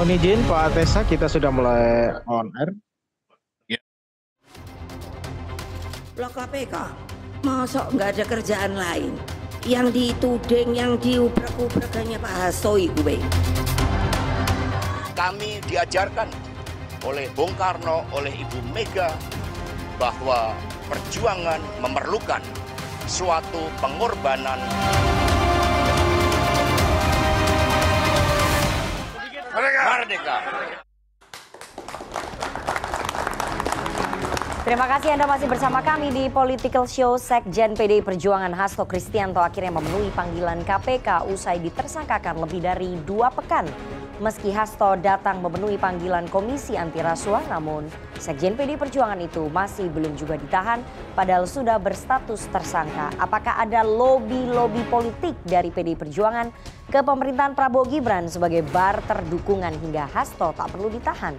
Mohon izin Pak Tesa, kita sudah mulai on air. Ya. Loh KPK, masa nggak ada kerjaan lain? Yang dituding, yang diubrak-ubrak hanya Pak Hasto itu, Kami diajarkan oleh Bung Karno, oleh Ibu Mega, bahwa perjuangan memerlukan suatu pengorbanan. Merdeka. Terima kasih Anda masih bersama kami di Political Show. Sekjen PDI Perjuangan Hasto Kristianto akhirnya memenuhi panggilan KPK usai ditersangkakan lebih dari 2 pekan. Meski Hasto datang memenuhi panggilan Komisi Anti Rasuah, namun Sekjen PDI Perjuangan itu masih belum juga ditahan padahal sudah berstatus tersangka. Apakah ada lobi-lobi politik dari PDI Perjuangan ke pemerintahan Prabowo Gibran sebagai barter dukungan hingga Hasto tak perlu ditahan?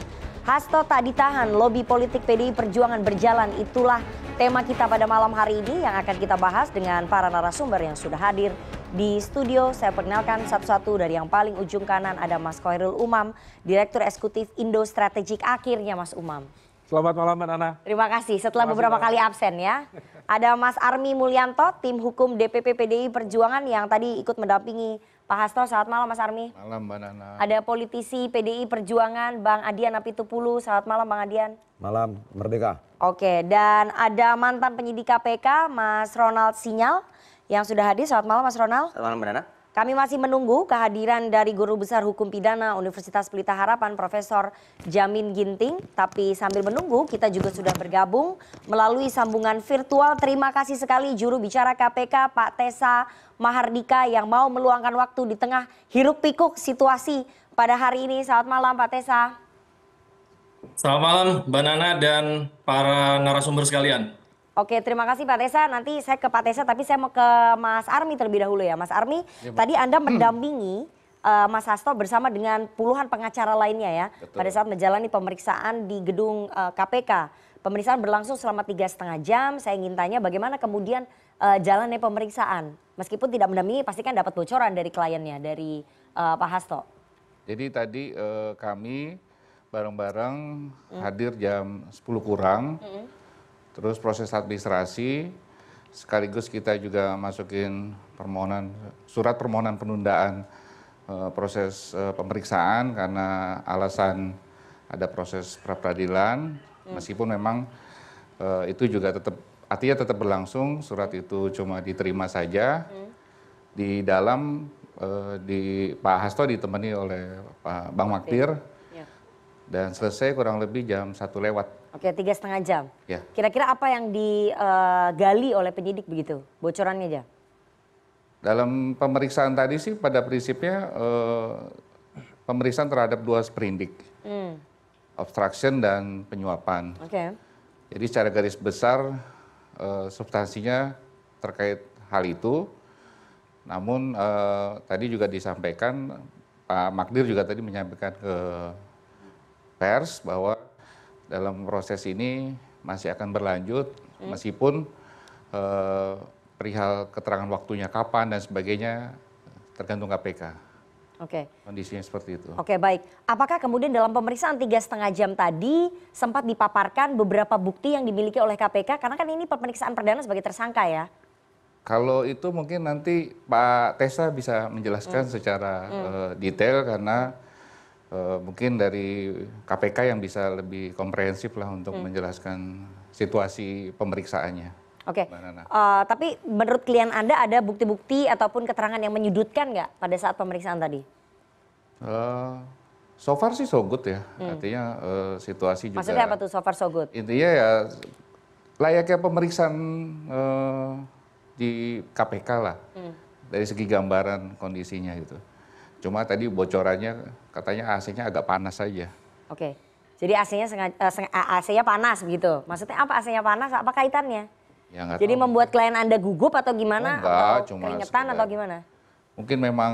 Hasto tak ditahan, lobi politik PDI Perjuangan berjalan. Itulah tema kita pada malam hari ini yang akan kita bahas dengan para narasumber yang sudah hadir di studio. Saya perkenalkan satu-satu. Dari yang paling ujung kanan ada Mas Khairul Umam, Direktur Eksekutif Indo Strategik. Akhirnya Mas Umam. Selamat malam Mbak Nana. Terima kasih setelah beberapa kali absen ya. Ada Mas Army Mulyanto, tim hukum DPP PDI Perjuangan yang tadi ikut mendampingi Pak Hasto. Selamat malam Mas Army. Malam Mbak Nana. Ada politisi PDI Perjuangan Bang Adian Apitupulu. Selamat malam Bang Adian. Malam, merdeka. Oke, dan ada mantan penyidik KPK Mas Ronald Sinyal yang sudah hadir. Selamat malam Mas Ronald. Selamat malam Mbak Nana. Kami masih menunggu kehadiran dari Guru Besar Hukum Pidana Universitas Pelita Harapan Profesor Jamin Ginting. Tapi sambil menunggu kita juga sudah bergabung melalui sambungan virtual. Terima kasih sekali juru bicara KPK Pak Tesa Mahardika yang mau meluangkan waktu di tengah hiruk pikuk situasi pada hari ini. Selamat malam Pak Tesa. Selamat malam Mbak Nana dan para narasumber sekalian. Oke, terima kasih Pak Tesa. Nanti saya ke Pak Tesa, tapi saya mau ke Mas Army terlebih dahulu ya. Mas Army, ya, tadi Anda mendampingi Mas Hasto bersama dengan puluhan pengacara lainnya ya. Betul. Pada saat menjalani pemeriksaan di gedung KPK. Pemeriksaan berlangsung selama 3,5 jam. Saya ingin tanya bagaimana kemudian jalannya pemeriksaan. Meskipun tidak mendampingi, pasti kan dapat bocoran dari kliennya, dari Pak Hasto. Jadi tadi kami bareng-bareng hadir jam 10 kurang. Terus proses administrasi, sekaligus kita juga masukin surat permohonan penundaan proses pemeriksaan karena alasan ada proses pra-peradilan. Meskipun memang itu juga artinya tetap berlangsung, surat itu cuma diterima saja. Di dalam di Pak Hasto ditemani oleh Pak Bang Magdir. Dan selesai kurang lebih jam 1 lewat. Oke, 3,5 jam. Ya. Kira-kira apa yang digali oleh penyidik begitu? Bocorannya aja. Dalam pemeriksaan tadi sih pada prinsipnya pemeriksaan terhadap 2 sprindik. Obstruction dan penyuapan. Oke. Jadi secara garis besar substansinya terkait hal itu. Namun tadi juga disampaikan, Pak Magdir juga tadi menyampaikan ke pers bahwa dalam proses ini masih akan berlanjut meskipun perihal keterangan waktunya kapan dan sebagainya tergantung KPK. Oke. Kondisinya seperti itu. Oke, baik. Apakah kemudian dalam pemeriksaan 3,5 jam tadi sempat dipaparkan beberapa bukti yang dimiliki oleh KPK? Karena kan ini pemeriksaan perdana sebagai tersangka ya. Kalau itu mungkin nanti Pak Tesa bisa menjelaskan secara detail karena mungkin dari KPK yang bisa lebih komprehensif lah untuk menjelaskan situasi pemeriksaannya. Oke, tapi menurut klien Anda ada bukti-bukti ataupun keterangan yang menyudutkan nggak pada saat pemeriksaan tadi? So far sih so good ya, artinya situasi juga. Maksudnya apa tuh so far so good? Intinya ya layaknya pemeriksaan di KPK lah, dari segi gambaran kondisinya gitu. Cuma tadi bocorannya katanya AC-nya agak panas saja. Oke, jadi AC-nya panas begitu. Maksudnya apa AC-nya panas? Apa kaitannya? Ya, jadi tahu. Membuat klien Anda gugup atau gimana? Enggak, atau cuma keringetan atau gimana? Mungkin memang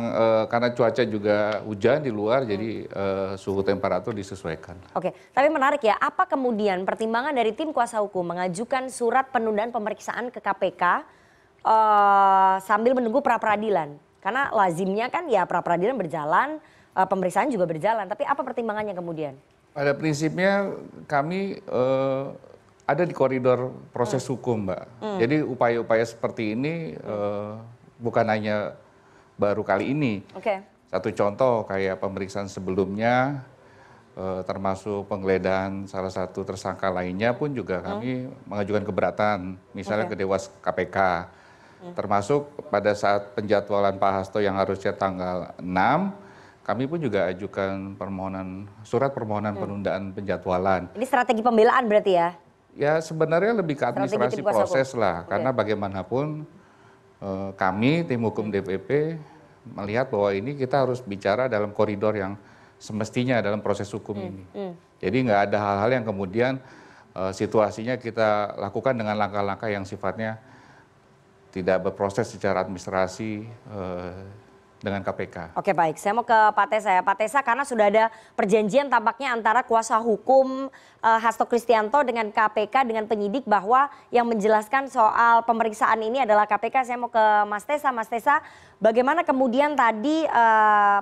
karena cuaca juga hujan di luar, jadi suhu temperatur disesuaikan. Oke, tapi menarik ya. Apa kemudian pertimbangan dari tim kuasa hukum mengajukan surat penundaan pemeriksaan ke KPK sambil menunggu pra-peradilan? Karena lazimnya kan ya pra-peradilan berjalan, pemeriksaan juga berjalan. Tapi apa pertimbangannya kemudian? Pada prinsipnya kami ada di koridor proses hukum, Mbak. Jadi upaya-upaya seperti ini bukan hanya baru kali ini. Satu contoh kayak pemeriksaan sebelumnya, termasuk penggeledahan salah satu tersangka lainnya pun juga kami mengajukan keberatan, misalnya ke Dewas KPK. Termasuk pada saat penjadwalan Pak Hasto yang harusnya tanggal 6, kami pun juga ajukan surat permohonan penundaan penjadwalan. Ini strategi pembelaan berarti ya? Ya sebenarnya lebih ke administrasi proses lah, karena bagaimanapun kami tim hukum DPP melihat bahwa ini kita harus bicara dalam koridor yang semestinya dalam proses hukum ini. Jadi nggak ada hal-hal yang kemudian situasinya kita lakukan dengan langkah-langkah yang sifatnya tidak berproses secara administrasi dengan KPK. Oke baik, saya mau ke Pak Tesa ya. Pak Tesa, karena sudah ada perjanjian tampaknya antara kuasa hukum Hasto Kristianto dengan KPK dengan penyidik bahwa yang menjelaskan soal pemeriksaan ini adalah KPK. Saya mau ke Mas Tesa. Mas Tesa, bagaimana kemudian tadi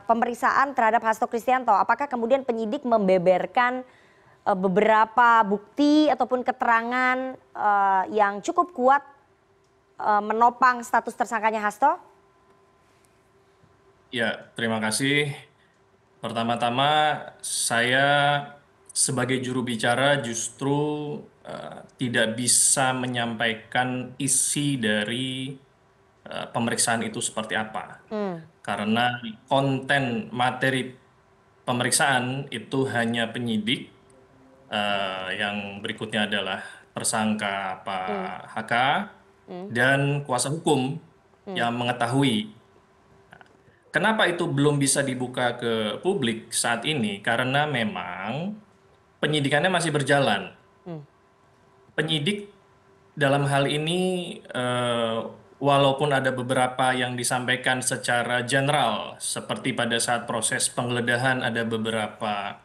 pemeriksaan terhadap Hasto Kristianto? Apakah kemudian penyidik membeberkan beberapa bukti ataupun keterangan yang cukup kuat menopang status tersangkanya Hasto? Ya, terima kasih. Pertama-tama saya sebagai juru bicara justru tidak bisa menyampaikan isi dari pemeriksaan itu seperti apa. Karena konten materi pemeriksaan itu hanya penyidik, yang berikutnya adalah tersangka Pak HK dan kuasa hukum yang mengetahui. Kenapa itu belum bisa dibuka ke publik saat ini? Karena memang penyidikannya masih berjalan. Penyidik dalam hal ini walaupun ada beberapa yang disampaikan secara general, seperti pada saat proses penggeledahan ada beberapa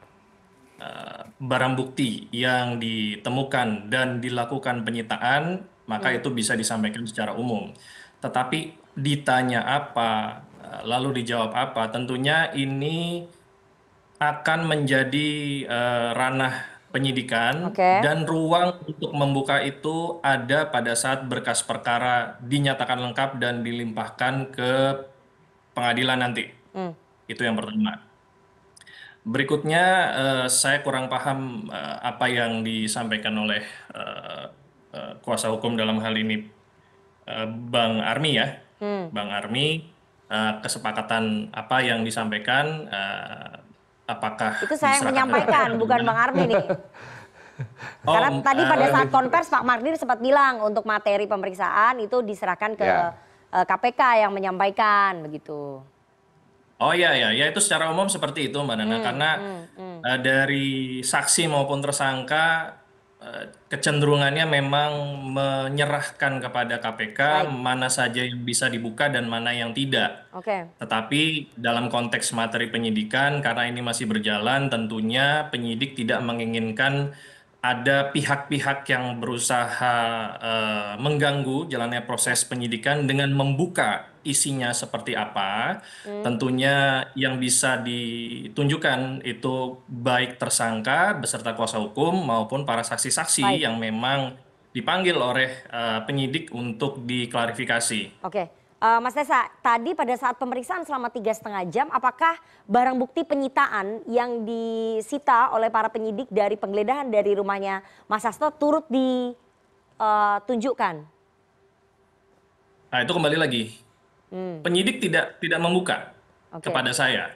barang bukti yang ditemukan dan dilakukan penyitaan, maka itu bisa disampaikan secara umum. Tetapi ditanya apa, lalu dijawab apa, tentunya ini akan menjadi ranah penyidikan dan ruang untuk membuka itu ada pada saat berkas perkara dinyatakan lengkap dan dilimpahkan ke pengadilan nanti. Itu yang pertama. Berikutnya saya kurang paham apa yang disampaikan oleh kuasa hukum dalam hal ini Bang Army ya. Bang Army, kesepakatan apa yang disampaikan, apakah itu saya yang menyampaikan, bukan Bang Army nih. Karena tadi pada saat konvers Pak Magdir sempat bilang untuk materi pemeriksaan itu diserahkan ke KPK yang menyampaikan begitu. Oh iya ya, ya itu secara umum seperti itu Mbak Nana, karena dari saksi maupun tersangka kecenderungannya memang menyerahkan kepada KPK mana saja yang bisa dibuka dan mana yang tidak. Tetapi dalam konteks materi penyidikan, karena ini masih berjalan, tentunya penyidik tidak menginginkan ada pihak-pihak yang berusaha mengganggu jalannya proses penyidikan dengan membuka isinya seperti apa. Tentunya yang bisa ditunjukkan itu baik tersangka beserta kuasa hukum maupun para saksi-saksi yang memang dipanggil oleh penyidik untuk diklarifikasi. Mas Tesa, tadi pada saat pemeriksaan selama 3,5 jam, apakah barang bukti penyitaan yang disita oleh para penyidik dari penggeledahan dari rumahnya Mas Hasto turut ditunjukkan? Nah itu kembali lagi, penyidik tidak membuka kepada saya.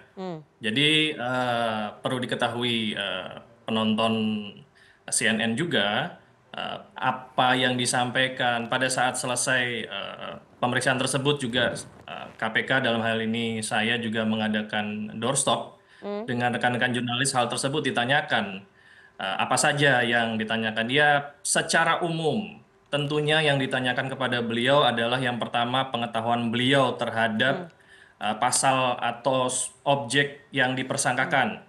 Jadi perlu diketahui penonton CNN juga, apa yang disampaikan pada saat selesai pemeriksaan tersebut juga KPK dalam hal ini saya juga mengadakan doorstop dengan rekan-rekan jurnalis. Hal tersebut ditanyakan apa saja yang ditanyakan dia secara umum. Tentunya yang ditanyakan kepada beliau adalah yang pertama pengetahuan beliau terhadap pasal atau objek yang dipersangkakan.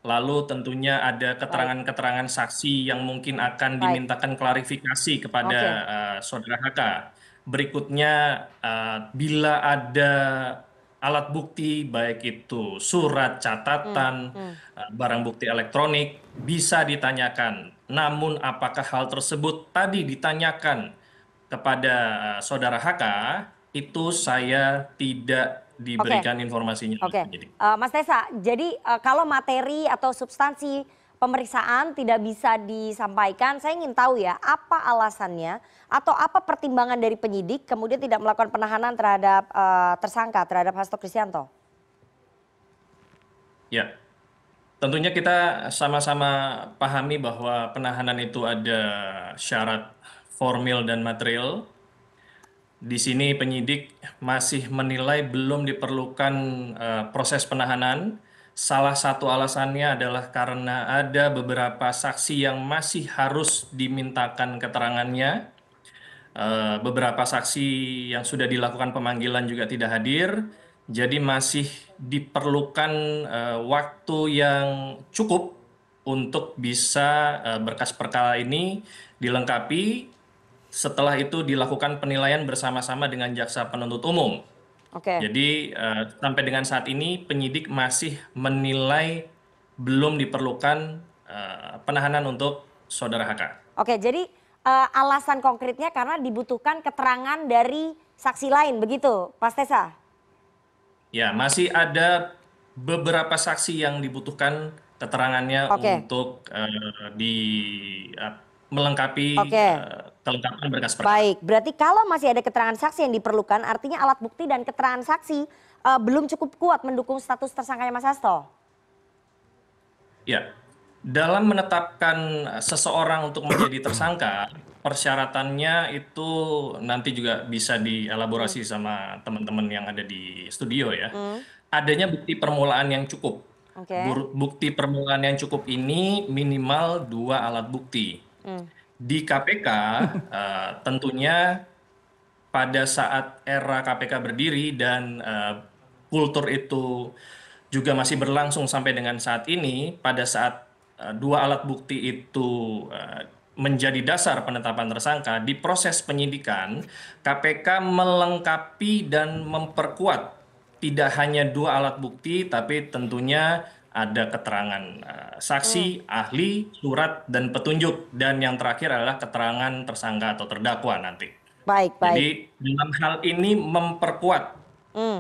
Lalu tentunya ada keterangan-keterangan saksi yang mungkin akan dimintakan klarifikasi kepada saudara HK. Berikutnya bila ada alat bukti baik itu surat, catatan, barang bukti elektronik bisa ditanyakan. Namun apakah hal tersebut tadi ditanyakan kepada saudara HK, itu saya tidak diberikan informasinya oleh penyidik. Mas Tessa, jadi kalau materi atau substansi pemeriksaan tidak bisa disampaikan, saya ingin tahu ya, apa alasannya atau apa pertimbangan dari penyidik kemudian tidak melakukan penahanan terhadap tersangka, terhadap Hasto Kristianto? Ya, tentunya kita sama-sama pahami bahwa penahanan itu ada syarat formil dan material. Di sini penyidik masih menilai belum diperlukan proses penahanan. Salah satu alasannya adalah karena ada beberapa saksi yang masih harus dimintakan keterangannya. Beberapa saksi yang sudah dilakukan pemanggilan juga tidak hadir. Jadi masih diperlukan waktu yang cukup untuk bisa berkas perkara ini dilengkapi. Setelah itu dilakukan penilaian bersama-sama dengan jaksa penuntut umum. Jadi sampai dengan saat ini penyidik masih menilai belum diperlukan penahanan untuk saudara HK. Jadi alasan konkretnya karena dibutuhkan keterangan dari saksi lain, begitu Pak Tessa? Ya, masih ada beberapa saksi yang dibutuhkan keterangannya untuk melengkapi kelengkapan berkas perkara. Baik, berarti kalau masih ada keterangan saksi yang diperlukan, artinya alat bukti dan keterangan saksi belum cukup kuat mendukung status tersangkanya Mas Hasto? Ya, dalam menetapkan seseorang untuk menjadi tersangka, persyaratannya itu nanti juga bisa dielaborasi sama teman-teman yang ada di studio ya. Adanya bukti permulaan yang cukup. Bukti permulaan yang cukup ini minimal 2 alat bukti. Di KPK tentunya pada saat era KPK berdiri dan kultur itu juga masih berlangsung sampai dengan saat ini, pada saat 2 alat bukti itu menjadi dasar penetapan tersangka, di proses penyidikan KPK melengkapi dan memperkuat tidak hanya 2 alat bukti, tapi tentunya ada keterangan saksi, ahli, surat, dan petunjuk. Dan yang terakhir adalah keterangan tersangka atau terdakwa nanti. Baik. Jadi dalam hal ini memperkuat,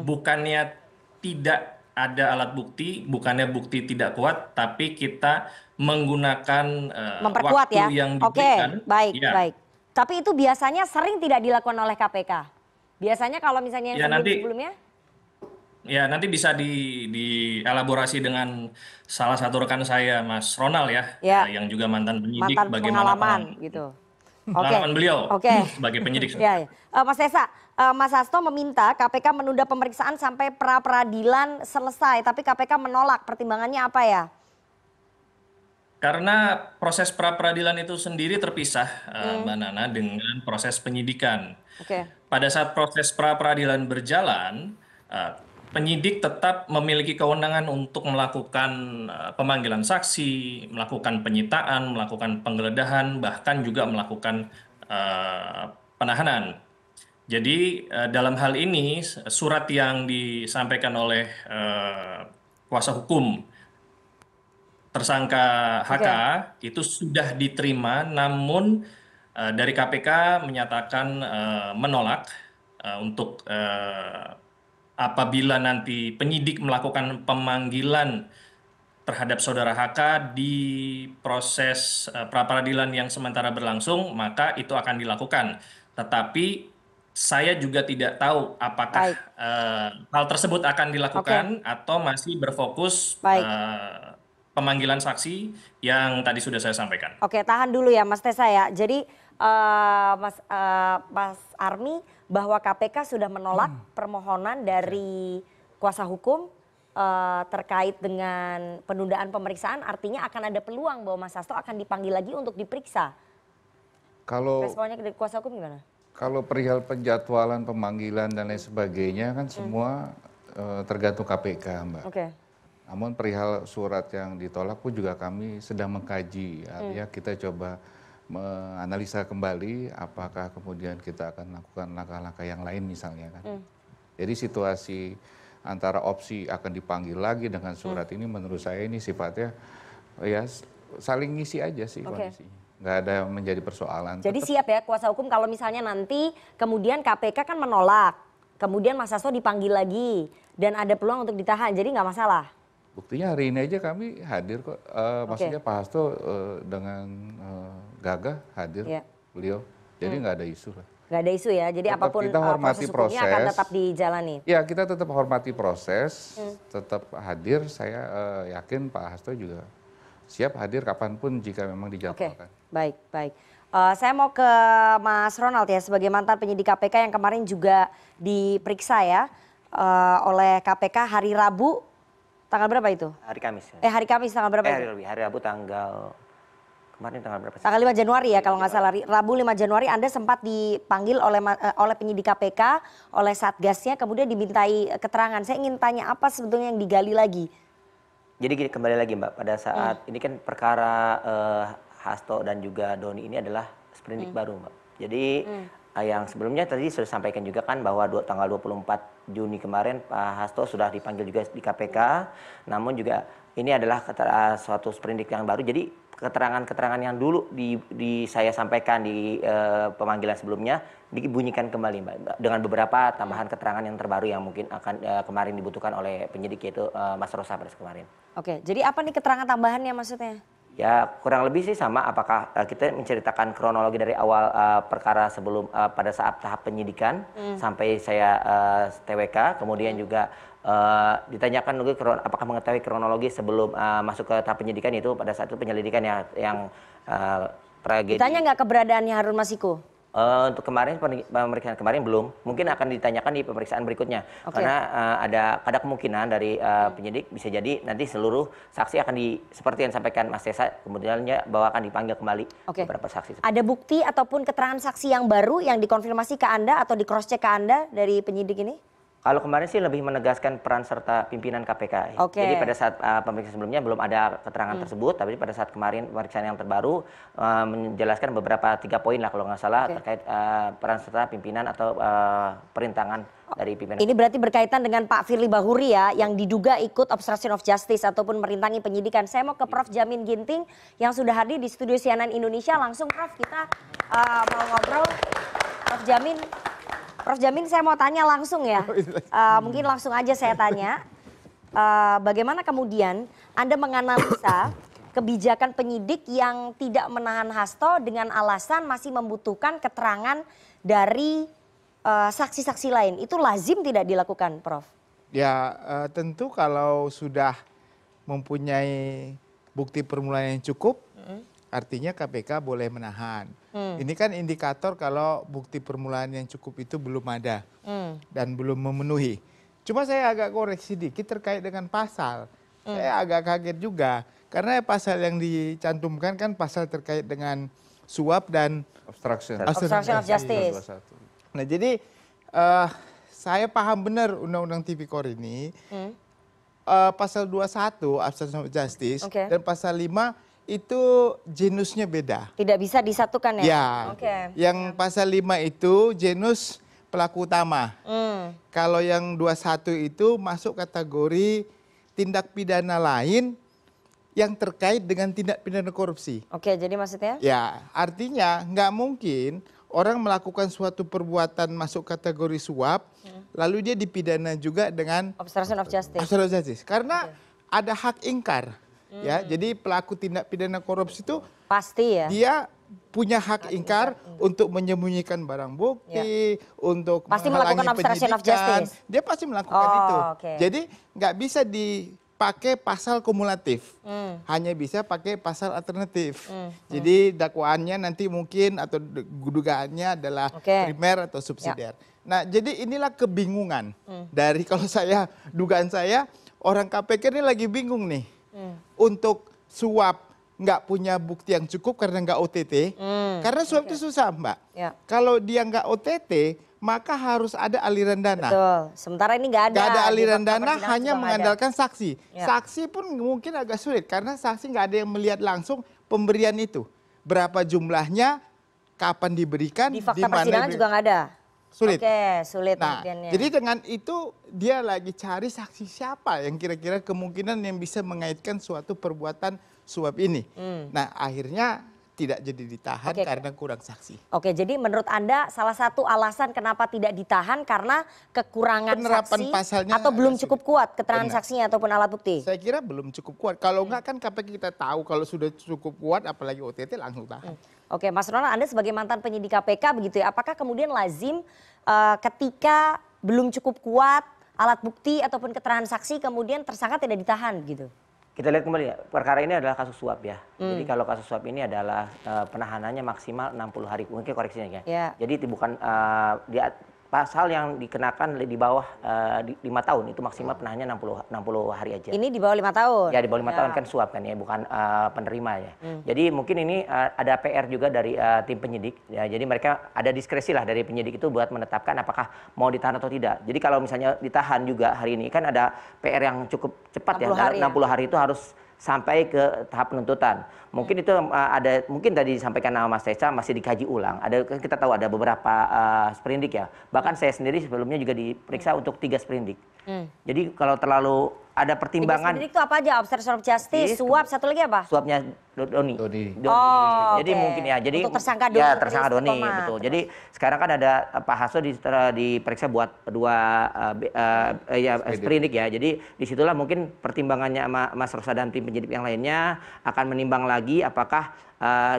bukannya tidak ada alat bukti, bukannya bukti tidak kuat, tapi kita menggunakan waktu yang diberikan. Baik. Tapi itu biasanya sering tidak dilakukan oleh KPK? Biasanya kalau misalnya yang sebelumnya? Ya, nanti bisa dielaborasi dengan salah satu rekan saya, Mas Ronald ya, yang juga mantan penyidik, bagaimana pengalaman beliau sebagai penyidik. Mas Tessa, Mas Hasto meminta KPK menunda pemeriksaan sampai pra-peradilan selesai, tapi KPK menolak. Pertimbangannya apa ya? Karena proses pra-peradilan itu sendiri terpisah, Mbak Nana, dengan proses penyidikan. Pada saat proses pra-peradilan berjalan, penyidik tetap memiliki kewenangan untuk melakukan pemanggilan saksi, melakukan penyitaan, melakukan penggeledahan, bahkan juga melakukan penahanan. Jadi dalam hal ini surat yang disampaikan oleh kuasa hukum tersangka HK itu sudah diterima, namun dari KPK menyatakan menolak untuk apabila nanti penyidik melakukan pemanggilan terhadap saudara HK di proses pra-peradilan yang sementara berlangsung, maka itu akan dilakukan. Tetapi saya juga tidak tahu apakah hal tersebut akan dilakukan atau masih berfokus pemanggilan saksi yang tadi sudah saya sampaikan. Tahan dulu ya Mas Tessa ya. Jadi Mas Army, bahwa KPK sudah menolak permohonan dari kuasa hukum terkait dengan penundaan pemeriksaan, artinya akan ada peluang bahwa Mas Hasto akan dipanggil lagi untuk diperiksa. Responnya dari kuasa hukum gimana? Kalau perihal penjadwalan pemanggilan dan lain sebagainya kan semua tergantung KPK, Mbak. Namun perihal surat yang ditolak pun juga kami sedang mengkaji, artinya kita coba menganalisa kembali apakah kemudian kita akan melakukan langkah-langkah yang lain misalnya kan. Jadi situasi antara opsi akan dipanggil lagi dengan surat ini menurut saya ini sifatnya ya saling ngisi aja sih kondisinya. Nggak ada yang menjadi persoalan. Jadi siap ya kuasa hukum kalau misalnya nanti kemudian KPK kan menolak, kemudian Mas Hasto dipanggil lagi dan ada peluang untuk ditahan, jadi nggak masalah? Buktinya hari ini aja kami hadir kok, maksudnya Pak Hasto dengan gagah hadir beliau, jadi nggak ada isu lah. Nggak ada isu ya, jadi tetap apapun kita hormati proses hukumnya akan proses. tetap dijalani? Ya kita tetap hormati proses, tetap hadir, saya yakin Pak Hasto juga siap hadir kapanpun jika memang dijadwalkan. Baik. Saya mau ke Mas Ronald ya, sebagai mantan penyidik KPK yang kemarin juga diperiksa ya oleh KPK hari Rabu, tanggal berapa itu? Hari Kamis. Hari Kamis tanggal berapa itu? Hari Rabu kemarin tanggal berapa sih? Tanggal 5 Januari ya kalau nggak salah. Rabu 5 Januari Anda sempat dipanggil oleh penyidik KPK, oleh Satgasnya, kemudian dimintai keterangan. Saya ingin tanya apa sebetulnya yang digali lagi? Jadi kembali lagi Mbak, pada saat ini kan perkara Hasto dan juga Doni ini adalah sprindik baru Mbak. Jadi yang sebelumnya tadi sudah sampaikan juga kan bahwa tanggal 24 Juni kemarin Pak Hasto sudah dipanggil juga di KPK. Namun juga ini adalah suatu sprindik yang baru. Jadi keterangan-keterangan yang dulu saya sampaikan di pemanggilan sebelumnya dibunyikan kembali Mbak. Dengan beberapa tambahan keterangan yang terbaru yang mungkin akan kemarin dibutuhkan oleh penyidik yaitu Mas Rosa pada kemarin. Oke, jadi apa nih keterangan tambahannya maksudnya? Ya kurang lebih sih sama, apakah kita menceritakan kronologi dari awal perkara sebelum pada saat tahap penyidikan sampai saya TWK, kemudian juga ditanyakan juga apakah mengetahui kronologi sebelum masuk ke tahap penyidikan, itu pada saat itu penyelidikan yang tragedi. Ditanya nggak keberadaannya Harun Masiku? Untuk pemeriksaan kemarin belum, mungkin akan ditanyakan di pemeriksaan berikutnya. Karena ada kemungkinan dari penyidik bisa jadi nanti seluruh saksi akan seperti yang disampaikan Mas Tessa, kemudiannya bahwa akan dipanggil kembali beberapa saksi. Ada bukti ataupun keterangan saksi yang baru yang dikonfirmasi ke Anda atau di cross check ke Anda dari penyidik ini? Kalau kemarin sih lebih menegaskan peran serta pimpinan KPK. Jadi pada saat pemeriksaan sebelumnya belum ada keterangan tersebut, tapi pada saat kemarin pemeriksaan yang terbaru menjelaskan beberapa 3 poin lah kalau nggak salah terkait peran serta pimpinan atau perintangan dari pimpinan. Ini berarti berkaitan dengan Pak Firly Bahuri ya, yang diduga ikut obstruction of justice ataupun merintangi penyidikan. Saya mau ke Prof. Jamin Ginting yang sudah hadir di studio CNN Indonesia. Langsung Prof, kita mau ngobrol. Prof. Jamin saya mau tanya langsung ya, mungkin langsung aja saya tanya, bagaimana kemudian Anda menganalisa kebijakan penyidik yang tidak menahan Hasto dengan alasan masih membutuhkan keterangan dari saksi-saksi lain, itu lazim tidak dilakukan Prof? Ya tentu kalau sudah mempunyai bukti permulaan yang cukup, artinya KPK boleh menahan. Ini kan indikator kalau bukti permulaan yang cukup itu belum ada dan belum memenuhi. Cuma saya agak koreksi dikit terkait dengan pasal. Saya agak kaget juga karena pasal yang dicantumkan kan pasal terkait dengan suap dan Obstruction of justice. Nah jadi saya paham benar Undang-Undang Tipikor ini pasal 21 obstruction of justice dan pasal 5 itu genusnya beda. Tidak bisa disatukan ya? Ya, yang pasal 5 itu genus pelaku utama. Kalau yang 21 itu masuk kategori tindak pidana lain yang terkait dengan tindak pidana korupsi. Jadi maksudnya? Ya, artinya nggak mungkin orang melakukan suatu perbuatan masuk kategori suap, lalu dia dipidana juga dengan obstruction of justice. Obstruction of justice. Karena ada hak ingkar. Ya, jadi pelaku tindak pidana korupsi itu pasti ya. Dia punya hak ingkar untuk menyembunyikan barang bukti, untuk pasti melakukan obstruction of justice. Dia pasti melakukan itu. Jadi nggak bisa dipakai pasal kumulatif, hanya bisa pakai pasal alternatif. Jadi dakwaannya nanti mungkin atau dugaannya adalah primer atau subsidiar. Nah, jadi inilah kebingungan dari kalau dugaan saya orang KPK ini lagi bingung nih. Untuk suap nggak punya bukti yang cukup karena nggak OTT, karena suap itu susah Mbak. Kalau dia nggak OTT, maka harus ada aliran dana. Betul. Sementara ini nggak ada. Nggak ada aliran dana, hanya mengandalkan saksi. Saksi pun mungkin agak sulit karena saksi nggak ada yang melihat langsung pemberian itu. Berapa jumlahnya, kapan diberikan, di fakta persidangan juga nggak ada. Sulit. Oke, sulit Nah, pembuktiannya. jadi dengan itu dia lagi cari saksi siapa yang kira-kira kemungkinan yang bisa mengaitkan suatu perbuatan suap ini. Nah, akhirnya tidak jadi ditahan karena kurang saksi. Oke, jadi menurut Anda salah satu alasan kenapa tidak ditahan karena kekurangan Penerapan saksi pasalnya atau belum agak cukup kuat keterangan saksinya ataupun alat bukti? Saya kira belum cukup kuat. Kalau enggak kan KPK kita tahu kalau sudah cukup kuat apalagi OTT langsung tahan. Oke, Mas Ronald, Anda sebagai mantan penyidik KPK begitu ya, apakah kemudian lazim ketika belum cukup kuat alat bukti ataupun keterangan saksi kemudian tersangka tidak ditahan gitu? Kita lihat kembali ya, perkara ini adalah kasus suap ya. Jadi kalau kasus suap ini adalah penahanannya maksimal 60 hari, mungkin koreksinya ya. Jadi bukan pasal yang dikenakan di bawah 5 tahun itu maksimal penahannya 60 hari aja. Ini di bawah 5 tahun? Ya di bawah 5 tahun kan suap kan ya, bukan penerima ya. Jadi mungkin ini ada PR juga dari tim penyidik. Ya, jadi mereka ada diskresi lah dari penyidik itu buat menetapkan apakah mau ditahan atau tidak. Jadi kalau misalnya ditahan juga hari ini kan ada PR yang cukup cepat 60 ya. 60 hari itu harus sampai ke tahap penuntutan. Mungkin itu ada, mungkin tadi disampaikan nama Mas Tessa masih dikaji ulang. Ada, kita tahu ada beberapa sprindik ya. Bahkan saya sendiri sebelumnya juga diperiksa untuk 3 sprindik. Jadi kalau terlalu ada pertimbangan. Sprindik itu apa aja? Obstruction of justice, suap, satu lagi apa? Suapnya Doni. Oh, jadi mungkin ya. Jadi untuk tersangka Doni. Ya, tersangka Doni, betul. Terus. Jadi sekarang kan ada Pak Hasto diperiksa buat 2 sprindik ya. Jadi disitulah mungkin pertimbangannya Mas Rosa dan tim penyidik yang lainnya akan menimbang lagi apakah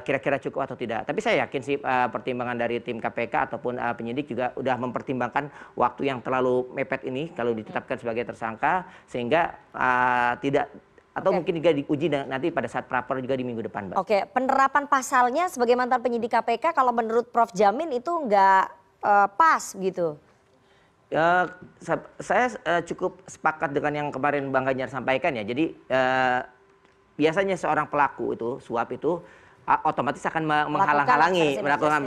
kira-kira cukup atau tidak. Tapi saya yakin sih pertimbangan dari tim KPK ataupun penyidik juga udah mempertimbangkan waktu yang terlalu mepet ini kalau ditetapkan sebagai tersangka sehingga tidak atau mungkin juga diuji nanti pada saat praper juga di minggu depan, Mbak. Oke, penerapan pasalnya sebagai mantan penyidik KPK kalau menurut Prof Jamin itu nggak pas gitu. Saya cukup sepakat dengan yang kemarin Bang Ganjar sampaikan ya. Jadi biasanya seorang pelaku itu suap itu otomatis akan menghalang-halangi melakukan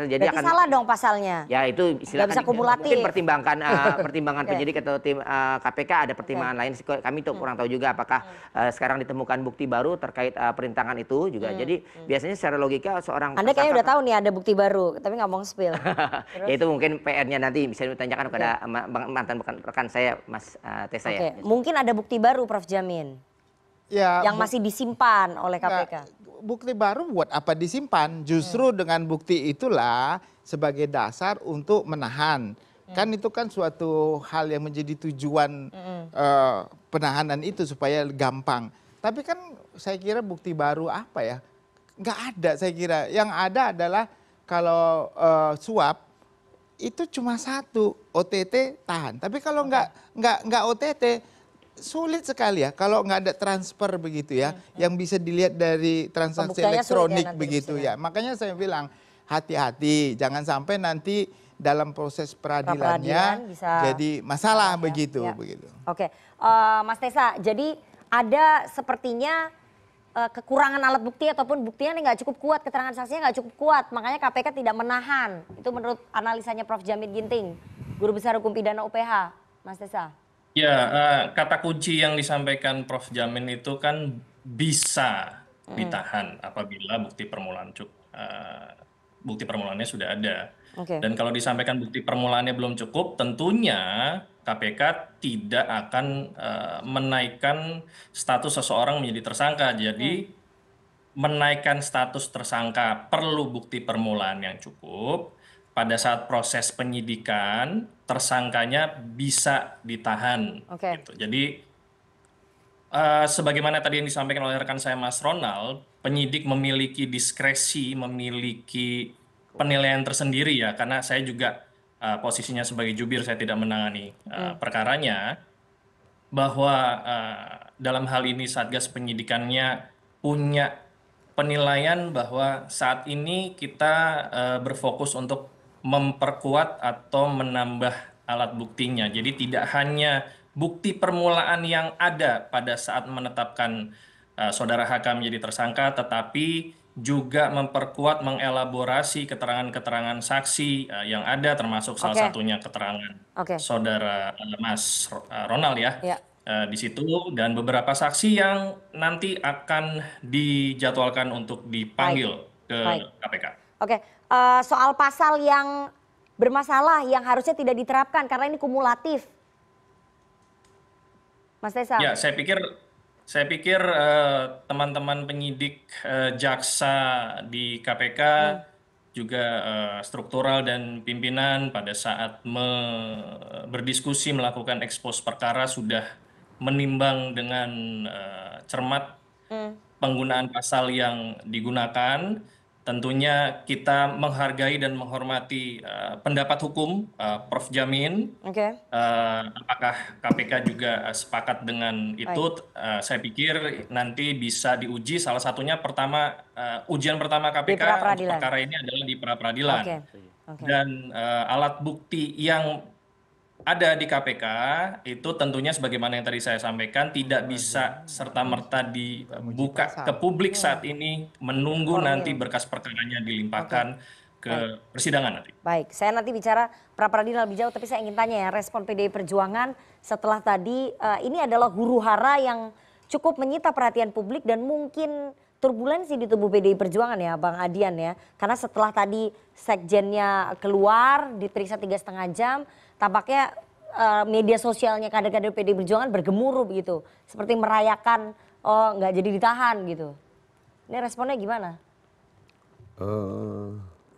jadi akan salah dong pasalnya. Ya itu silakan bisa kumulatif. mungkin pertimbangan penyidik atau tim KPK ada pertimbangan lain. Kami tuh kurang tahu juga apakah sekarang ditemukan bukti baru terkait perintangan itu juga. Jadi biasanya secara logika seorang Anda kayaknya udah tahu nih ada bukti baru, tapi nggak mau spill. Ya itu mungkin PR-nya nanti bisa ditanyakan kepada mantan rekan saya Mas Tessa ya. Mungkin ada bukti baru Prof Jamin. Ya, yang masih disimpan oleh KPK. Bukti baru buat apa disimpan? Justru dengan bukti itulah sebagai dasar untuk menahan. Kan itu kan suatu hal yang menjadi tujuan penahanan itu supaya gampang. Tapi kan saya kira bukti baru apa ya? Nggak ada saya kira. Yang ada adalah kalau suap itu cuma 1, OTT tahan. Tapi kalau nggak OTT sulit sekali ya kalau nggak ada transfer begitu ya, yang bisa dilihat dari transaksi elektronik ya, begitu ya. Makanya saya bilang hati-hati, jangan sampai nanti dalam proses peradilannya bisa jadi masalah begitu. Oke, Mas Tessa, jadi ada sepertinya kekurangan alat bukti ataupun buktinya nggak cukup kuat, keterangan saksinya nggak cukup kuat, makanya KPK tidak menahan. Itu menurut analisanya Prof Jamin Ginting, Guru Besar Hukum Pidana UPH, Mas Tessa. Ya, kata kunci yang disampaikan Prof Jamin itu kan bisa ditahan apabila bukti permulaannya sudah ada. Dan kalau disampaikan bukti permulaannya belum cukup, tentunya KPK tidak akan menaikkan status seseorang menjadi tersangka. Jadi menaikkan status tersangka perlu bukti permulaan yang cukup. Pada saat proses penyidikan, tersangkanya bisa ditahan. Gitu. Jadi, sebagaimana tadi yang disampaikan oleh rekan saya Mas Ronald, penyidik memiliki diskresi, memiliki penilaian tersendiri ya, karena saya juga posisinya sebagai jubir, saya tidak menangani perkaranya, bahwa dalam hal ini Satgas Penyidikannya punya penilaian bahwa saat ini kita berfokus untuk memperkuat atau menambah alat buktinya. Jadi tidak hanya bukti permulaan yang ada pada saat menetapkan saudara HK menjadi tersangka, tetapi juga memperkuat, mengelaborasi keterangan-keterangan saksi yang ada, termasuk salah satunya keterangan saudara Mas Ronald ya. Di situ, dan beberapa saksi yang nanti akan dijadwalkan untuk dipanggil ke KPK. Soal pasal yang bermasalah yang harusnya tidak diterapkan karena ini kumulatif? Mas Tesa. Ya, saya pikir teman-teman penyidik jaksa di KPK juga struktural dan pimpinan pada saat berdiskusi melakukan ekspos perkara sudah menimbang dengan cermat penggunaan pasal yang digunakan. Tentunya kita menghargai dan menghormati pendapat hukum Prof. Jamin. Apakah KPK juga sepakat dengan itu? Saya pikir nanti bisa diuji. Salah satunya ujian pertama KPK untuk perkara ini adalah di pra peradilan. Dan alat bukti yang ada di KPK itu tentunya sebagaimana yang tadi saya sampaikan tidak bisa serta-merta dibuka ke publik saat ini, menunggu nanti berkas perkaranya dilimpahkan ke persidangan nanti. Baik, saya nanti bicara pra peradilan lebih jauh, tapi saya ingin tanya ya, respon PDI Perjuangan setelah tadi, ini adalah huru-hara yang cukup menyita perhatian publik dan mungkin turbulensi di tubuh PDI Perjuangan ya Bang Adian ya. Karena setelah tadi sekjennya keluar, diperiksa 3,5 jam, tampaknya media sosialnya kader-kader PDI Perjuangan bergemuruh begitu. Seperti merayakan, oh nggak jadi ditahan gitu. Ini responnya gimana?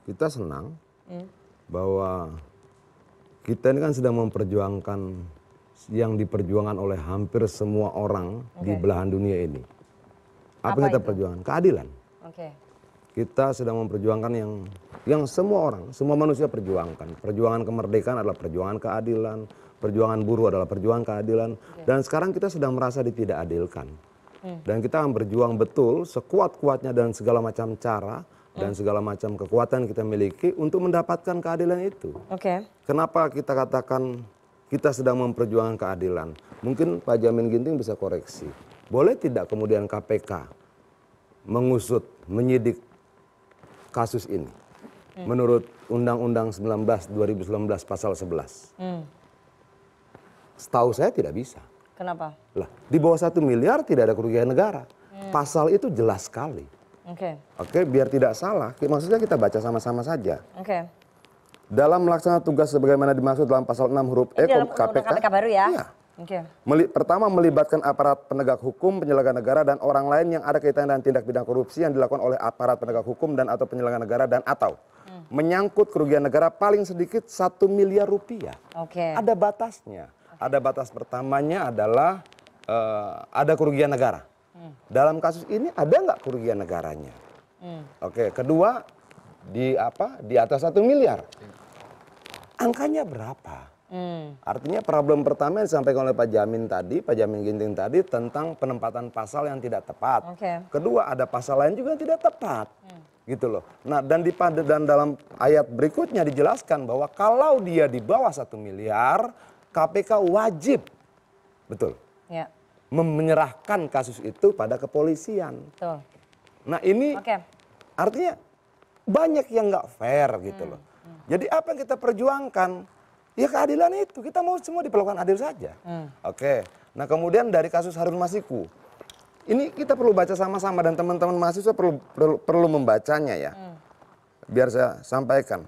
Kita senang bahwa kita ini kan sedang memperjuangkan yang diperjuangkan oleh hampir semua orang di belahan dunia ini. Apa yang kita perjuangkan? Keadilan. Kita sedang memperjuangkan yang semua orang, semua manusia perjuangkan. Perjuangan kemerdekaan adalah perjuangan keadilan, perjuangan buruh adalah perjuangan keadilan. Dan sekarang kita sedang merasa ditidakadilkan. Dan kita akan berjuang betul sekuat-kuatnya dan segala macam cara dan segala macam kekuatan kita miliki untuk mendapatkan keadilan itu. Kenapa kita katakan kita sedang memperjuangkan keadilan? Mungkin Pak Jamin Ginting bisa koreksi. Boleh tidak kemudian KPK mengusut, menyidik kasus ini menurut Undang-Undang 2019 pasal 11? Setahu saya tidak bisa. Kenapa? Lah, di bawah 1 miliar tidak ada kerugian negara. Pasal itu jelas sekali. Oke, biar tidak salah, maksudnya kita baca sama-sama saja. Dalam melaksanakan tugas sebagaimana dimaksud dalam pasal 6 huruf E KPK baru ya? Iya. Pertama, melibatkan aparat penegak hukum, penyelenggara negara dan orang lain yang ada kaitan dengan tindak pidana korupsi yang dilakukan oleh aparat penegak hukum dan atau penyelenggara negara dan atau menyangkut kerugian negara paling sedikit 1 miliar rupiah. Ada batasnya. Ada batas pertamanya adalah ada kerugian negara. Dalam kasus ini ada nggak kerugian negaranya? Kedua di atas 1 miliar. Angkanya berapa? Artinya problem pertama yang disampaikan oleh Pak Jamin Ginting tadi tentang penempatan pasal yang tidak tepat. Kedua ada pasal lain juga yang tidak tepat. Gitu loh. Nah dan dalam ayat berikutnya dijelaskan bahwa kalau dia di bawah 1 miliar, KPK wajib, menyerahkan kasus itu pada kepolisian. Nah ini artinya banyak yang nggak fair gitu loh. Jadi apa yang kita perjuangkan? Ya keadilan itu, kita mau semua diperlakukan adil saja. Nah kemudian dari kasus Harun Masiku, ini kita perlu baca sama-sama dan teman-teman mahasiswa perlu membacanya ya. Biar saya sampaikan.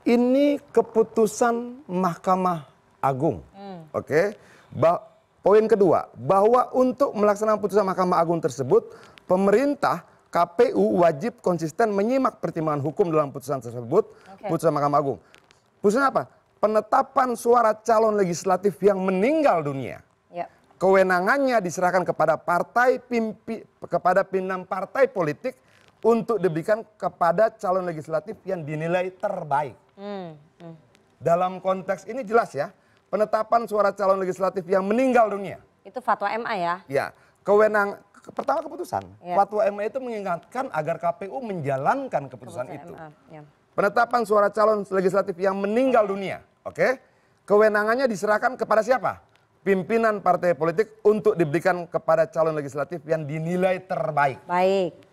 Ini keputusan Mahkamah Agung. Poin kedua, bahwa untuk melaksanakan putusan Mahkamah Agung tersebut, pemerintah KPU wajib konsisten menyimak pertimbangan hukum dalam putusan tersebut, putusan Mahkamah Agung. Putusan apa? Penetapan suara calon legislatif yang meninggal dunia. Kewenangannya diserahkan kepada pimpinan partai politik untuk diberikan kepada calon legislatif yang dinilai terbaik. Dalam konteks ini jelas ya, penetapan suara calon legislatif yang meninggal dunia. Itu fatwa MA ya? Ya, pertama keputusan. Fatwa MA itu mengingatkan agar KPU menjalankan keputusan itu. Penetapan suara calon legislatif yang meninggal dunia. Kewenangannya diserahkan kepada siapa? Pimpinan partai politik untuk diberikan kepada calon legislatif yang dinilai terbaik.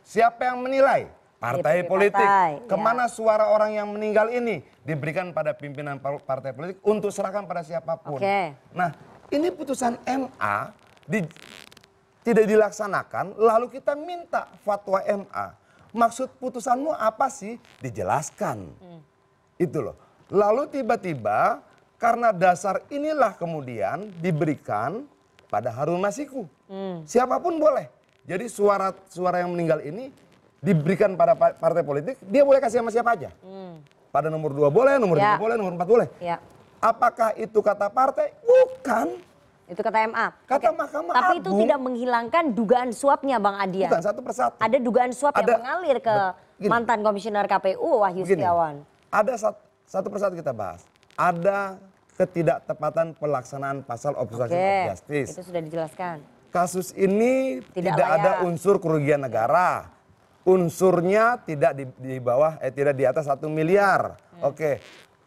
Siapa yang menilai? Partai politik. Kemana suara orang yang meninggal ini? Diberikan pada pimpinan partai politik untuk serahkan pada siapapun. Nah, ini putusan MA tidak dilaksanakan, lalu kita minta fatwa MA. Maksud putusanmu apa sih? Dijelaskan. Itu loh. Lalu tiba-tiba karena dasar inilah kemudian diberikan pada Harun Masiku. Siapapun boleh. Jadi suara yang meninggal ini diberikan pada partai politik, dia boleh kasih sama siapa aja. Pada nomor 2 boleh, nomor 3 boleh, nomor 4 boleh. Ya. Apakah itu kata partai? Bukan. Itu kata MA. Kata Mahkamah Tapi Agung. itu tidak menghilangkan dugaan suapnya Bang Adian. Bukan, satu persatu. Ada dugaan suap yang mengalir ke Gini. mantan komisioner KPU Wahyu Setiawan. Ada satu persatu kita bahas. Ada ketidaktepatan pelaksanaan pasal obstruction of justice. Itu sudah dijelaskan. Kasus ini tidak layak. ada unsur kerugian negara. Unsurnya tidak di bawah, tidak di atas 1 miliar. Oke.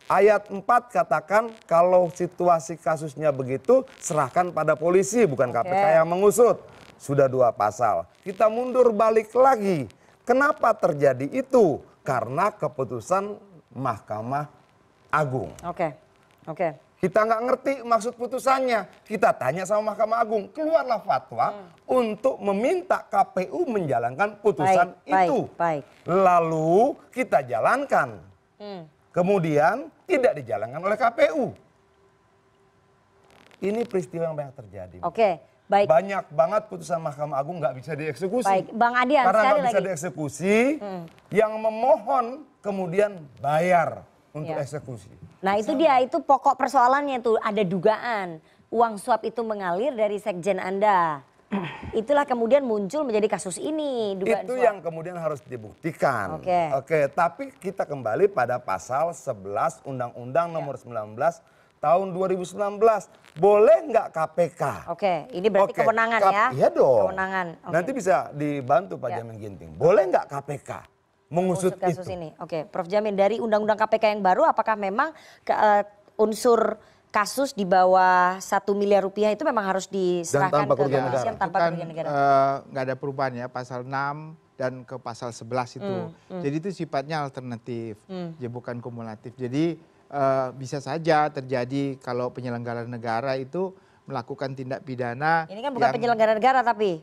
Ayat 4 katakan kalau situasi kasusnya begitu serahkan pada polisi, bukan KPK yang mengusut. Sudah 2 pasal. Kita mundur balik lagi. Kenapa terjadi itu? Karena keputusan Mahkamah Agung. Oke. Kita nggak ngerti maksud putusannya. Kita tanya sama Mahkamah Agung. Keluarlah fatwa untuk meminta KPU menjalankan putusan itu. Lalu kita jalankan. Kemudian tidak dijalankan oleh KPU. Ini peristiwa yang banyak terjadi. Baik. Banyak banget putusan Mahkamah Agung nggak bisa dieksekusi. Baik, Bang Adian, karena sekali nggak bisa lagi. dieksekusi, yang memohon kemudian bayar untuk eksekusi. Nah itu dia, itu pokok persoalannya tuh, ada dugaan uang suap itu mengalir dari sekjen Anda. Itulah kemudian muncul menjadi kasus ini. Itu yang kemudian harus dibuktikan. Oke, tapi kita kembali pada pasal 11 Undang-Undang nomor 19 tahun 2019. Boleh nggak KPK? Ini berarti kewenangan ya? Iya dong. Kewenangan. Nanti bisa dibantu Pak Jamin Ginting. Boleh nggak KPK mengusut kasus itu? ini? Prof Jamin, dari Undang-Undang KPK yang baru apakah memang unsur kasus di bawah 1 miliar rupiah itu memang harus diserahkan ke kepolisian tanpa kerugian negara? Nggak ada perubahan ya, pasal 6 dan ke pasal 11 itu. Jadi itu sifatnya alternatif, ya bukan kumulatif. Jadi bisa saja terjadi kalau penyelenggara negara itu melakukan tindak pidana. Ini kan bukan penyelenggara negara tapi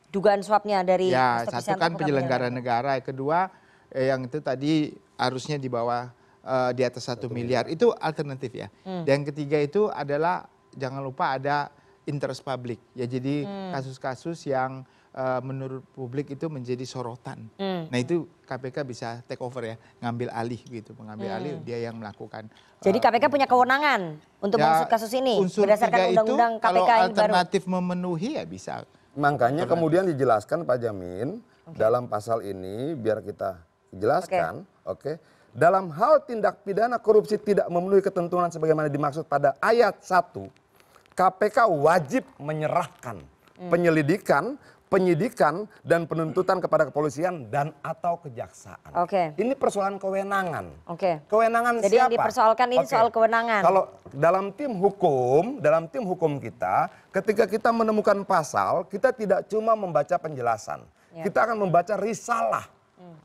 dugaan suapnya dari satu kan penyelenggara negara, kedua yang itu tadi harusnya di bawah di atas 1 miliar, itu alternatif ya. Dan yang ketiga itu adalah jangan lupa ada interest public ya, jadi kasus-kasus yang menurut publik itu menjadi sorotan. Nah itu KPK bisa take over ya, ngambil alih gitu, mengambil alih, dia yang melakukan. Jadi KPK punya kewenangan untuk mengusut kasus ini berdasarkan undang-undang KPK kalau yang baru. alternatif memenuhi ya bisa. Makanya kemudian dijelaskan Pak Jamin dalam pasal ini, biar kita jelaskan, dalam hal tindak pidana korupsi tidak memenuhi ketentuan sebagaimana dimaksud pada ayat 1, KPK wajib menyerahkan penyelidikan, penyidikan, dan penuntutan kepada kepolisian dan atau kejaksaan. Ini persoalan kewenangan. Kewenangan jadi siapa? yang dipersoalkan ini soal kewenangan. Kalau dalam tim hukum kita, ketika kita menemukan pasal, kita tidak cuma membaca penjelasan. Kita akan membaca risalah.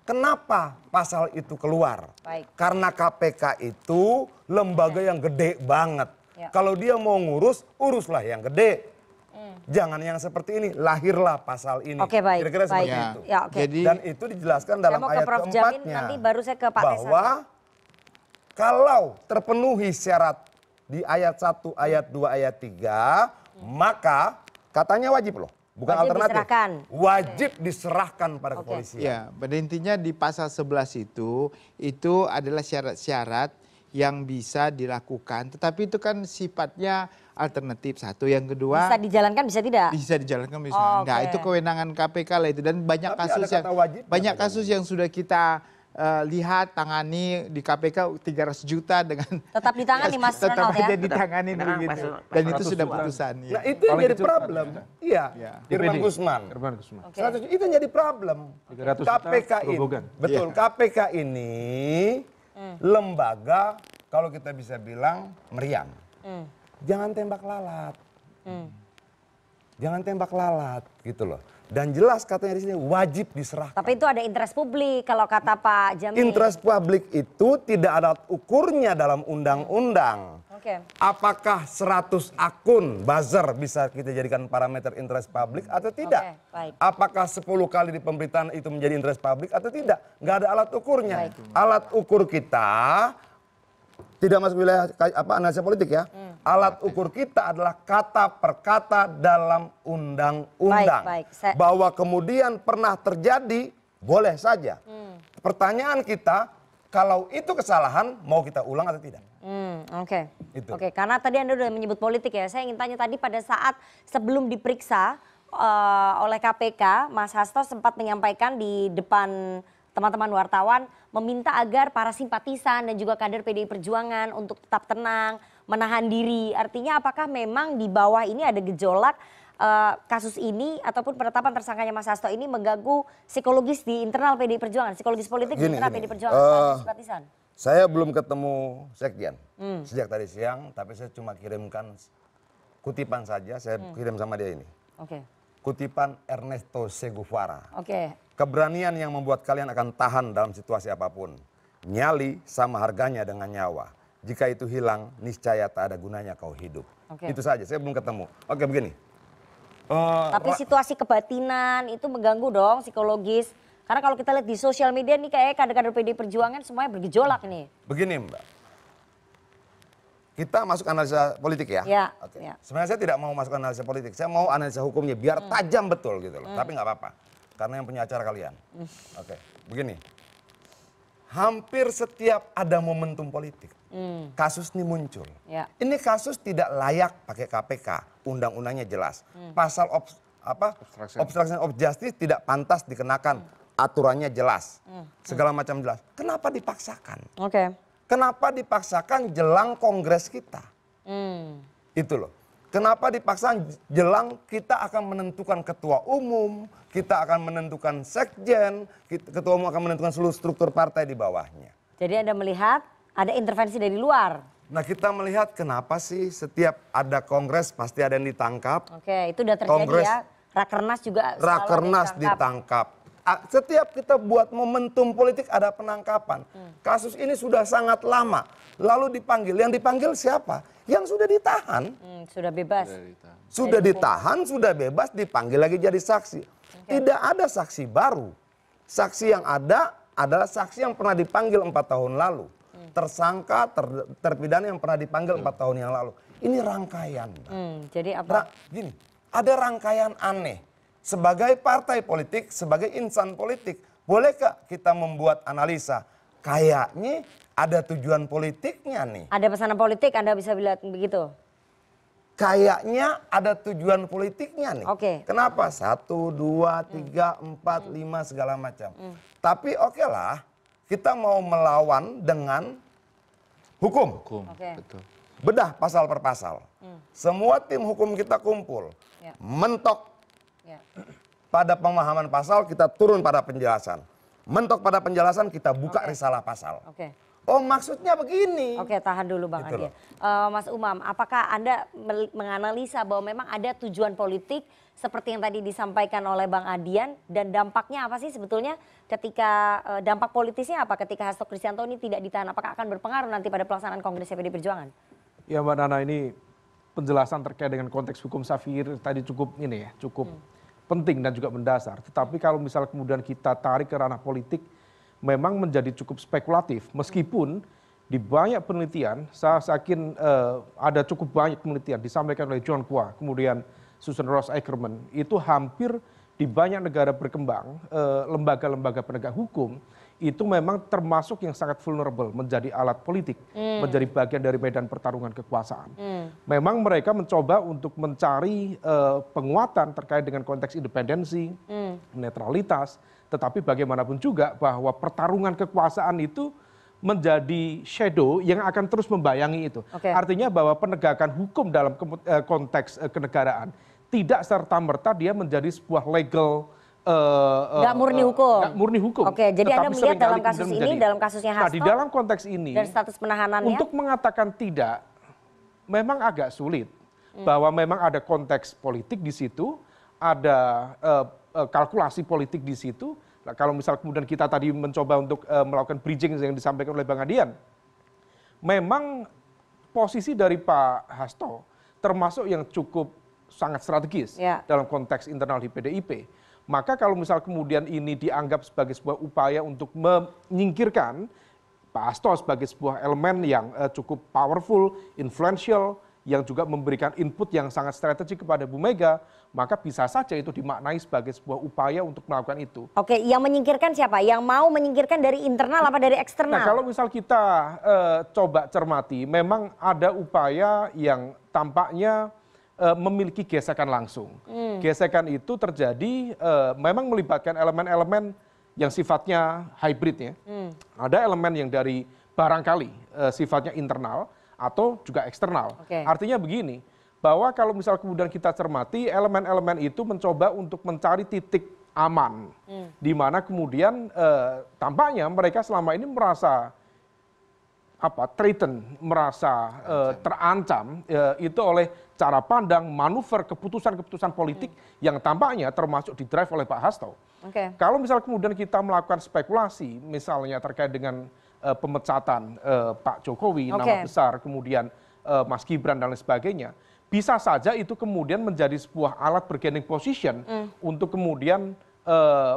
Kenapa pasal itu keluar? Karena KPK itu lembaga yang gede banget. Kalau dia mau ngurus, uruslah yang gede. Jangan yang seperti ini, lahirlah pasal ini. Kira-kira seperti itu. Dan itu dijelaskan dalam ayat keempatnya. Nanti baru saya ke Pak bahwa kalau terpenuhi syarat di ayat 1, ayat 2, ayat 3, maka katanya wajib loh. Bukan wajib alternatif. Diserahkan. Wajib diserahkan pada kepolisian. Ya, pada intinya di pasal 11 itu adalah syarat-syarat yang bisa dilakukan. Tetapi itu kan sifatnya alternatif. Satu, yang kedua. Bisa dijalankan, bisa tidak? Bisa dijalankan, bisa. Nah, itu kewenangan KPK lah itu. Dan banyak kasus yang sudah kita lihat tangani di KPK 300 juta dengan tetap ditangani Mas tetap Ronald ya. aja ditangani begitu. Dan itu sudah putusan. Ya. Nah, itu yang jadi problem. Iya. Irman Gusman. Itu yang jadi problem. KPK ini. Betul, KPK ini lembaga kalau kita bisa bilang meriam. Jangan tembak lalat. Jangan tembak lalat gitu loh. Dan jelas katanya di sini wajib diserahkan. Tapi itu ada interest publik kalau kata Pak Jamin. Interest publik itu tidak ada ukurnya dalam undang-undang. Apakah 100 akun buzzer bisa kita jadikan parameter interest publik atau tidak? Apakah 10 kali di pemberitaan itu menjadi interest publik atau tidak? Nggak ada alat ukurnya. Alat ukur kita Tidak masuk wilayah analisa politik ya. Alat ukur kita adalah kata per kata dalam undang-undang. Bahwa kemudian pernah terjadi, boleh saja. Pertanyaan kita, kalau itu kesalahan, mau kita ulang atau tidak? Oke, karena tadi Anda sudah menyebut politik ya. Saya ingin tanya tadi pada saat sebelum diperiksa oleh KPK, Mas Hasto sempat menyampaikan di depan teman-teman wartawan meminta agar para simpatisan dan juga kader PDI Perjuangan untuk tetap tenang, menahan diri. Artinya apakah memang di bawah ini ada gejolak kasus ini ataupun penetapan tersangkanya Mas Hasto ini mengganggu psikologis di internal PDI Perjuangan, psikologis politik di internal PDI Perjuangan, simpatisan? Saya belum ketemu Sekjen sejak tadi siang, tapi saya cuma kirimkan kutipan saja, saya kirim sama dia ini. Kutipan Ernesto Che Guevara. Keberanian yang membuat kalian akan tahan dalam situasi apapun. Nyali sama harganya dengan nyawa. Jika itu hilang, niscaya tak ada gunanya kau hidup. Itu saja, saya belum ketemu. Oke, begini. Tapi situasi kebatinan itu mengganggu dong psikologis. Karena kalau kita lihat di sosial media nih kayak kader-kader PDI Perjuangan semuanya bergejolak nih. Begini Mbak. Kita masuk analisa politik ya? Sebenarnya saya tidak mau masuk analisa politik. Saya mau analisa hukumnya biar tajam betul gitu loh. Tapi nggak apa-apa. Karena yang punya acara kalian. Begini. Hampir setiap ada momentum politik. Kasus ini muncul. Ini kasus tidak layak pakai KPK. Undang-undangnya jelas. Pasal obstruction of justice tidak pantas dikenakan. Aturannya jelas. Segala macam jelas. Kenapa dipaksakan? Kenapa dipaksakan jelang kongres kita? Itu loh. Kenapa dipaksakan jelang kita akan menentukan ketua umum, kita akan menentukan sekjen, ketua umum akan menentukan seluruh struktur partai di bawahnya. Jadi Anda melihat ada intervensi dari luar? Nah kita melihat kenapa sih setiap ada kongres pasti ada yang ditangkap. Itu udah terjadi ya. Rakernas juga Rakernas ditangkap. Setiap kita buat momentum politik ada penangkapan. Kasus ini sudah sangat lama. Lalu dipanggil. Yang dipanggil siapa? Yang sudah ditahan. Sudah bebas. Sudah ditahan, sudah bebas, dipanggil lagi jadi saksi. Tidak ada saksi baru. Saksi yang ada adalah saksi yang pernah dipanggil 4 tahun lalu. Tersangka, terpidana yang pernah dipanggil 4 tahun yang lalu. Ini rangkaian. Jadi apa? Gini, ada rangkaian aneh. Sebagai partai politik, sebagai insan politik, bolehkah kita membuat analisa? Kayaknya ada tujuan politiknya nih. Ada pesanan politik, Anda bisa bilang begitu? Kayaknya ada tujuan politiknya nih. Kenapa? 1, 2, 3, 4, 5 segala macam. Tapi oke lah, kita mau melawan dengan hukum. Betul. Bedah pasal per pasal. Semua tim hukum kita kumpul. Mentok. Pada pemahaman pasal kita turun pada penjelasan. Mentok pada penjelasan kita buka risalah pasal. Oh maksudnya begini. Tahan dulu Bang Adian. Mas Umam, apakah Anda menganalisa bahwa memang ada tujuan politik seperti yang tadi disampaikan oleh Bang Adian dan dampaknya apa sih sebetulnya ketika dampak politisnya apa ketika Hasto Kristianto ini tidak ditahan? Apakah akan berpengaruh nanti pada pelaksanaan Kongres PDI Perjuangan? Ya Mbak Nana, ini penjelasan terkait dengan konteks hukum Safir tadi cukup penting dan juga mendasar. Tetapi kalau misal kemudian kita tarik ke ranah politik, memang menjadi cukup spekulatif. Meskipun di banyak penelitian, saya yakin ada cukup banyak penelitian disampaikan oleh John Kwa, kemudian Susan Ross Ackerman, itu hampir di banyak negara berkembang, lembaga-lembaga penegak hukum, itu memang termasuk yang sangat vulnerable menjadi alat politik, menjadi bagian dari medan pertarungan kekuasaan. Memang mereka mencoba untuk mencari penguatan terkait dengan konteks independensi, netralitas, tetapi bagaimanapun juga bahwa pertarungan kekuasaan itu menjadi shadow yang akan terus membayangi itu. Artinya bahwa penegakan hukum dalam konteks kenegaraan tidak serta-merta dia menjadi sebuah legal nggak murni hukum. Nggak murni hukum. Jadi Anda melihat dalam kasus ini, dalam kasusnya Hasto, di dalam konteks ini, dan status penahanannya, untuk mengatakan tidak, memang agak sulit. Bahwa memang ada konteks politik di situ, ada kalkulasi politik di situ. Nah, kalau misal kemudian kita tadi mencoba untuk melakukan bridging yang disampaikan oleh Bang Adian, memang posisi dari Pak Hasto termasuk yang cukup sangat strategis dalam konteks internal di PDIP. Maka kalau misal kemudian ini dianggap sebagai sebuah upaya untuk menyingkirkan Pak Hasto sebagai sebuah elemen yang cukup powerful, influential, yang juga memberikan input yang sangat strategik kepada Bu Mega, maka bisa saja itu dimaknai sebagai sebuah upaya untuk melakukan itu. Oke, yang menyingkirkan siapa? Yang mau menyingkirkan dari internal apa dari eksternal? Nah, kalau misal kita coba cermati, memang ada upaya yang tampaknya memiliki gesekan langsung. Gesekan itu terjadi memang melibatkan elemen-elemen yang sifatnya hybrid ya. Ada elemen yang dari barangkali sifatnya internal, atau juga eksternal. Artinya begini, bahwa kalau misal kemudian kita cermati, elemen-elemen itu mencoba untuk mencari titik aman, di mana kemudian tampaknya mereka selama ini merasa threatened, merasa terancam itu oleh cara pandang, manuver, keputusan-keputusan politik yang tampaknya termasuk didrive oleh Pak Hasto. Kalau misal kemudian kita melakukan spekulasi, misalnya terkait dengan pemecatan Pak Jokowi, nama besar, kemudian Mas Gibran dan lain sebagainya, bisa saja itu kemudian menjadi sebuah alat bargaining position untuk kemudian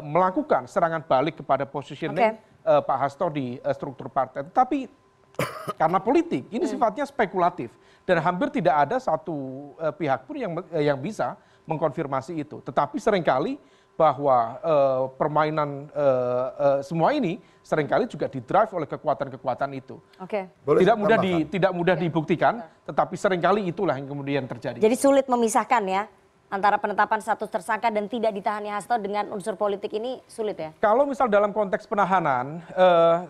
melakukan serangan balik kepada positioning Pak Hasto di struktur partai. Tetapi karena politik ini sifatnya spekulatif dan hampir tidak ada satu pihak pun yang bisa mengkonfirmasi itu. Tetapi seringkali bahwa permainan semua ini seringkali juga didrive oleh kekuatan-kekuatan itu. Tidak mudah dibuktikan, tetapi seringkali itulah yang kemudian terjadi. Jadi sulit memisahkan ya antara penetapan status tersangka dan tidak ditahannya Hasto dengan unsur politik ini sulit ya? Kalau misal dalam konteks penahanan,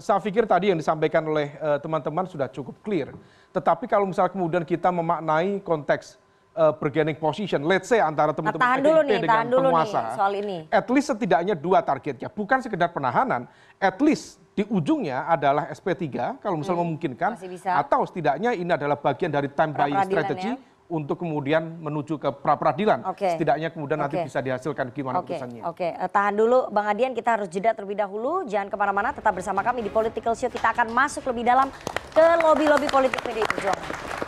saya pikir tadi yang disampaikan oleh teman-teman sudah cukup clear. Tetapi kalau misal kemudian kita memaknai konteks bargaining position, let's say antara teman-teman PDIP dengan penguasa, soal ini. At least setidaknya dua targetnya, bukan sekedar penahanan, at least di ujungnya adalah SP3 kalau misal memungkinkan, atau setidaknya ini adalah bagian dari time buying strategy untuk kemudian menuju ke pra-peradilan. Setidaknya kemudian nanti bisa dihasilkan gimana putusannya. Tahan dulu Bang Adian, kita harus jeda terlebih dahulu, jangan kemana-mana, tetap bersama kami di Political Show. Kita akan masuk lebih dalam ke lobby-lobby politik PDI Perjuangan.